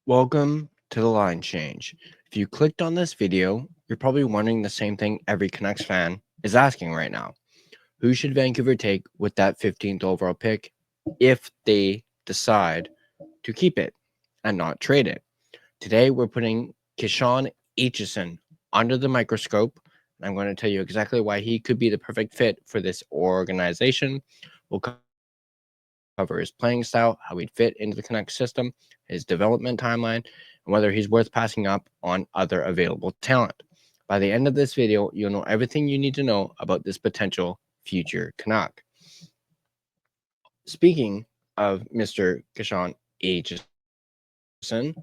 Welcome to the line change. If you clicked on this video, you're probably wondering the same thing every Canucks fan is asking right now. Who should Vancouver take with that 15th overall pick if they decide to keep it and not trade it? Today, we're putting Kashawn Aitcheson under the microscope, and I'm going to tell you exactly why he could be the perfect fit for this organization. We'll cover his playing style, how he'd fit into the Canucks system, his development timeline, and whether he's worth passing up on other available talent. By the end of this video, you'll know everything you need to know about this potential future Canuck. Speaking of Mr. Kashawn Aitcheson,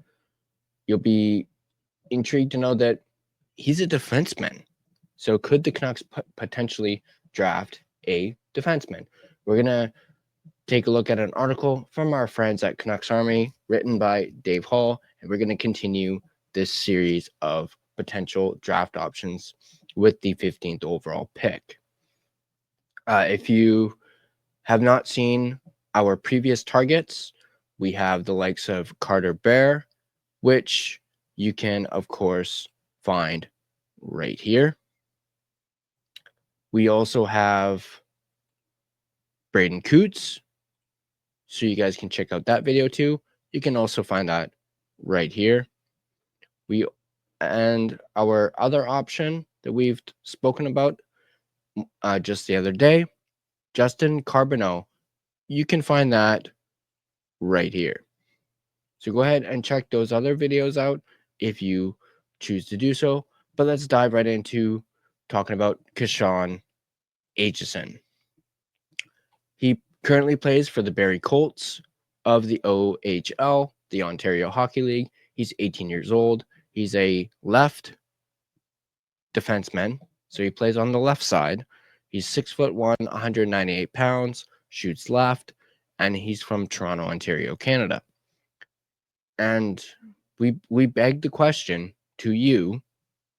you'll be intrigued to know that he's a defenseman. So could the Canucks potentially draft a defenseman? We're going to take a look at an article from our friends at Canucks Army written by Dave Hall, and we're going to continue this series of potential draft options with the 15th overall pick. If you have not seen our previous targets, we have the likes of Carter Bear, which you can, of course, find right here. We also have Braden Coots, so you guys can check out that video too. You can also find that right here. And our other option that we've spoken about just the other day, Justin Carbonneau, you can find that right here. So go ahead and check those other videos out if you choose to do so. But let's dive right into talking about Kashawn Aitcheson. He currently plays for the Barrie Colts of the OHL, the Ontario Hockey League. He's 18 years old. He's a left defenseman, so he plays on the left side. He's 6'1", 198 pounds, shoots left, and he's from Toronto, Ontario, Canada. And we beg the question to you,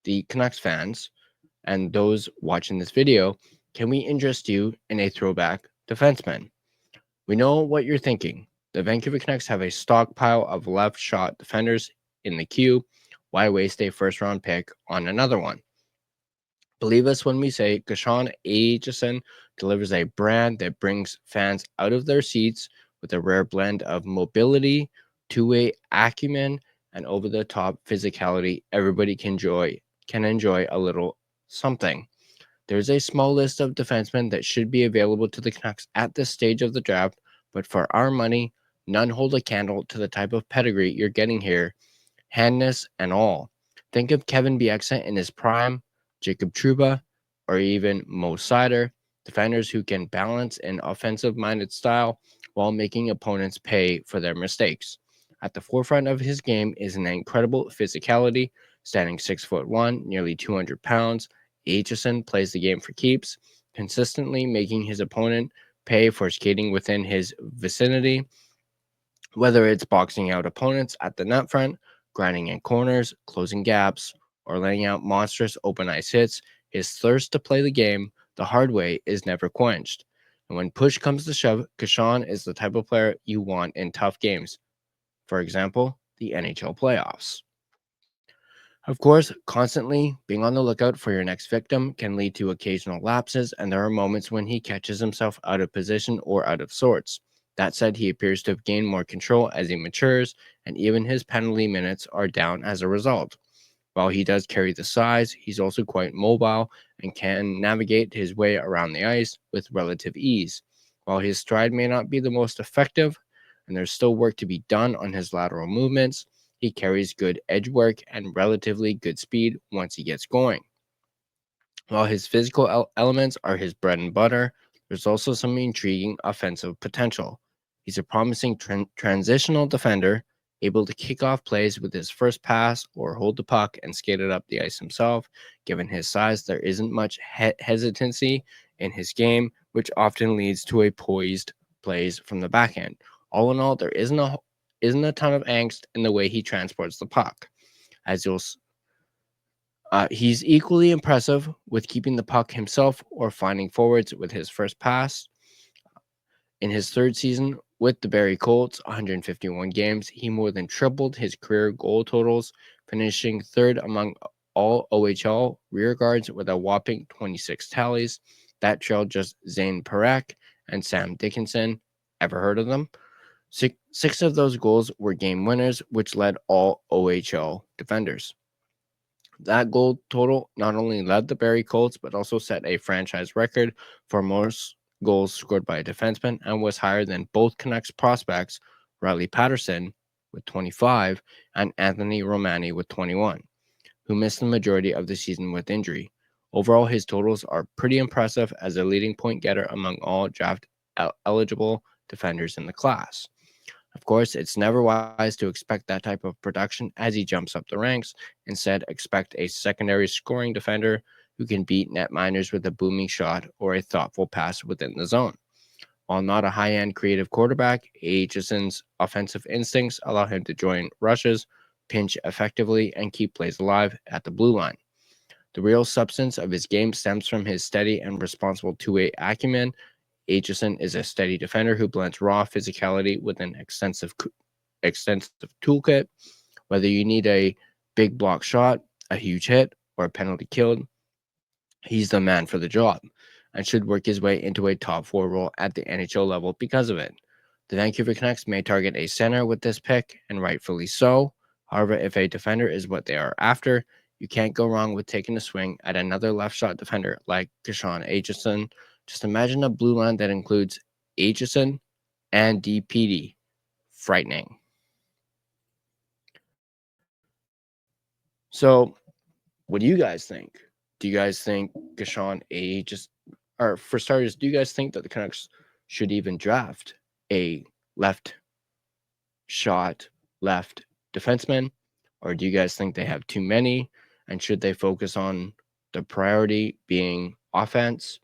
the Canucks fans, and those watching this video, can we interest you in a throwback defenseman? We know what you're thinking. The Vancouver Canucks have a stockpile of left shot defenders in the queue. Why waste a first round pick on another one? Believe us when we say Kashawn Aitcheson delivers a brand that brings fans out of their seats with a rare blend of mobility, two-way acumen, and over-the-top physicality. Everybody can enjoy a little something. There's a small list of defensemen that should be available to the Canucks at this stage of the draft, but for our money, none hold a candle to the type of pedigree you're getting here, handness and all. Think of Kevin Bieksa in his prime, Jacob Trouba, or even Mo Seider, defenders who can balance an offensive-minded style while making opponents pay for their mistakes. At the forefront of his game is an incredible physicality, standing 6'1", nearly 200 pounds. Aitcheson plays the game for keeps, consistently making his opponent pay for skating within his vicinity, whether it's boxing out opponents at the net front, grinding in corners, closing gaps, or laying out monstrous open ice hits. His thirst to play the game the hard way is never quenched. And when push comes to shove, Kashawn is the type of player you want in tough games. For example, the NHL playoffs. Of course, constantly being on the lookout for your next victim can lead to occasional lapses, and there are moments when he catches himself out of position or out of sorts. That said, he appears to have gained more control as he matures, and even his penalty minutes are down as a result. While he does carry the size, he's also quite mobile and can navigate his way around the ice with relative ease. While his stride may not be the most effective, and there's still work to be done on his lateral movements, he carries good edge work and relatively good speed once he gets going. While his physical elements are his bread and butter, there's also some intriguing offensive potential. He's a promising transitional defender, able to kick off plays with his first pass or hold the puck and skate it up the ice himself. Given his size, there isn't much hesitancy in his game, which often leads to a poised plays from the backhand. All in all, there isn't a ton of angst in the way he transports the puck. He's equally impressive with keeping the puck himself or finding forwards with his first pass. In his third season with the Barrie Colts, 151 games, he more than tripled his career goal totals, finishing third among all OHL rear guards with a whopping 26 tallies. That trailed just Zane Parekh and Sam Dickinson. Ever heard of them? Six of those goals were game winners, which led all OHL defenders. That goal total not only led the Barrie Colts, but also set a franchise record for most goals scored by a defenseman and was higher than both Canucks prospects, Riley Patterson with 25 and Anthony Romani with 21, who missed the majority of the season with injury. Overall, his totals are pretty impressive as a leading point getter among all draft eligible defenders in the class. Of course, it's never wise to expect that type of production as he jumps up the ranks. Instead, expect a secondary scoring defender who can beat netminders with a booming shot or a thoughtful pass within the zone. While not a high-end creative quarterback, Aitcheson's offensive instincts allow him to join rushes, pinch effectively, and keep plays alive at the blue line. The real substance of his game stems from his steady and responsible two-way acumen. Aitcheson is a steady defender who blends raw physicality with an extensive toolkit. Whether you need a big block shot, a huge hit, or a penalty killed, he's the man for the job and should work his way into a top 4 role at the NHL level because of it. The Vancouver Canucks may target a center with this pick, and rightfully so. However, if a defender is what they are after, you can't go wrong with taking a swing at another left shot defender like Kashawn Aitcheson. Just imagine a blue line that includes Aitcheson and DPD. Frightening. So, what do you guys think? Do you guys think Kashawn Aitcheson, or for starters, do you guys think that the Canucks should even draft a left shot left defenseman? Or do you guys think they have too many? And should they focus on the priority being offense?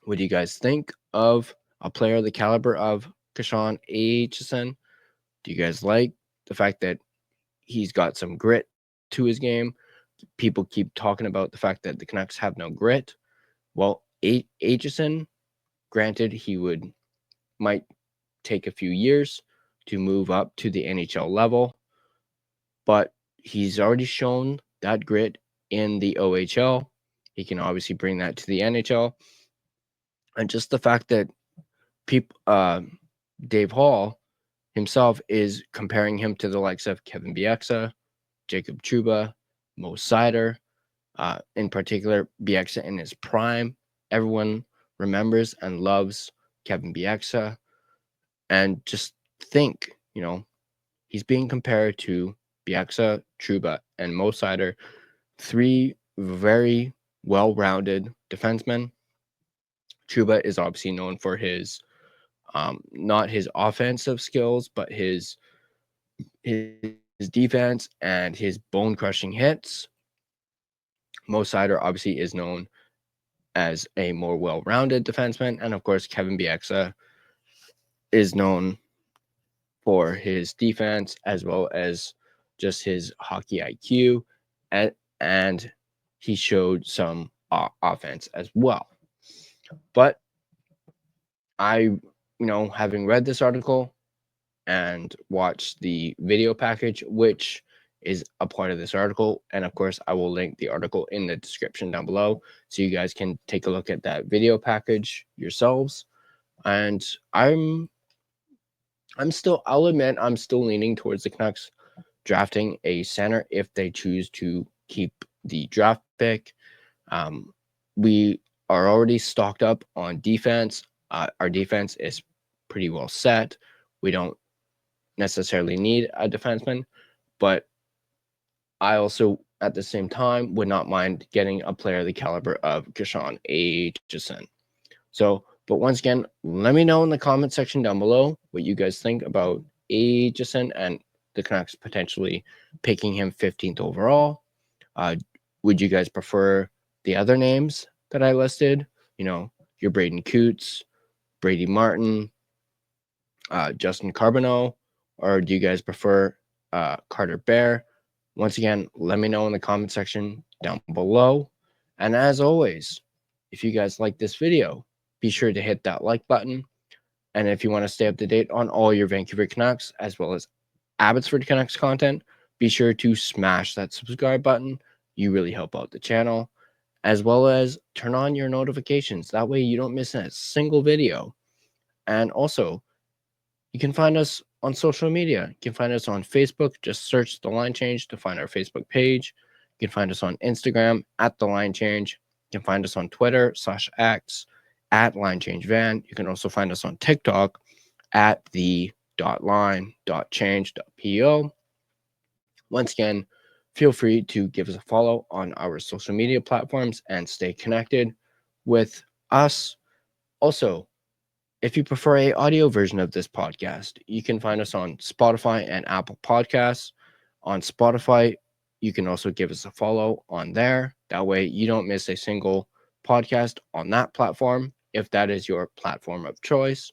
What do you guys think of a player the caliber of Kashawn Aitcheson? Do you guys like the fact that he's got some grit to his game? People keep talking about the fact that the Canucks have no grit. Well, Aitcheson, granted, might take a few years to move up to the NHL level, but he's already shown that grit in the OHL. He can obviously bring that to the NHL. And just the fact that Dave Hall himself is comparing him to the likes of Kevin Bieksa, Jacob Trouba, Mo Seider, in particular, Bieksa in his prime. Everyone remembers and loves Kevin Bieksa. And just think, he's being compared to Bieksa, Trouba, and Mo Seider, 3 very well-rounded defensemen. Trouba is obviously known for his not his offensive skills, but his defense and his bone-crushing hits. Mo Seider obviously is known as a more well-rounded defenseman, and of course Kevin Bieksa is known for his defense as well as just his hockey IQ, and he showed some offense as well. But I, having read this article and watched the video package, which is a part of this article, and of course I will link the article in the description down below so you guys can take a look at that video package yourselves. And I'll admit I'm still leaning towards the Canucks drafting a center if they choose to keep the draft pick. We are already stocked up on defense. Our defense is pretty well set. We don't necessarily need a defenseman, but I also, at the same time, would not mind getting a player the caliber of Kashawn Aitcheson. So, but once again, let me know in the comment section down below what you guys think about Aitcheson and the Canucks potentially picking him 15th overall. Would you guys prefer the other names that I listed? Your Braden Coots, Brady Martin, Justin Carbonneau, or do you guys prefer Carter Bear? Once again, let me know in the comment section down below. And as always, if you guys like this video, be sure to hit that like button. And if you want to stay up to date on all your Vancouver Canucks as well as Abbotsford Canucks content, be sure to smash that subscribe button. You really help out the channel, as well as turn on your notifications. That way you don't miss a single video. And also, you can find us on social media. You can find us on Facebook. Just search The Line Change to find our Facebook page. You can find us on Instagram at The Line Change. You can find us on Twitter /X at Line Change Van. You can also find us on TikTok at the.line.change.po. Once again, feel free to give us a follow on our social media platforms and stay connected with us. Also, if you prefer a audio version of this podcast, you can find us on Spotify and Apple Podcasts. On Spotify, you can also give us a follow on there. That way you don't miss a single podcast on that platform, if that is your platform of choice.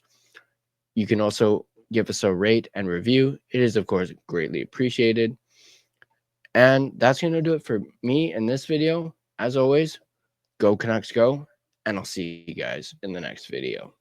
You can also give us a rate and review. It is, of course, greatly appreciated. And that's going to do it for me in this video. As always, go Canucks go, and I'll see you guys in the next video.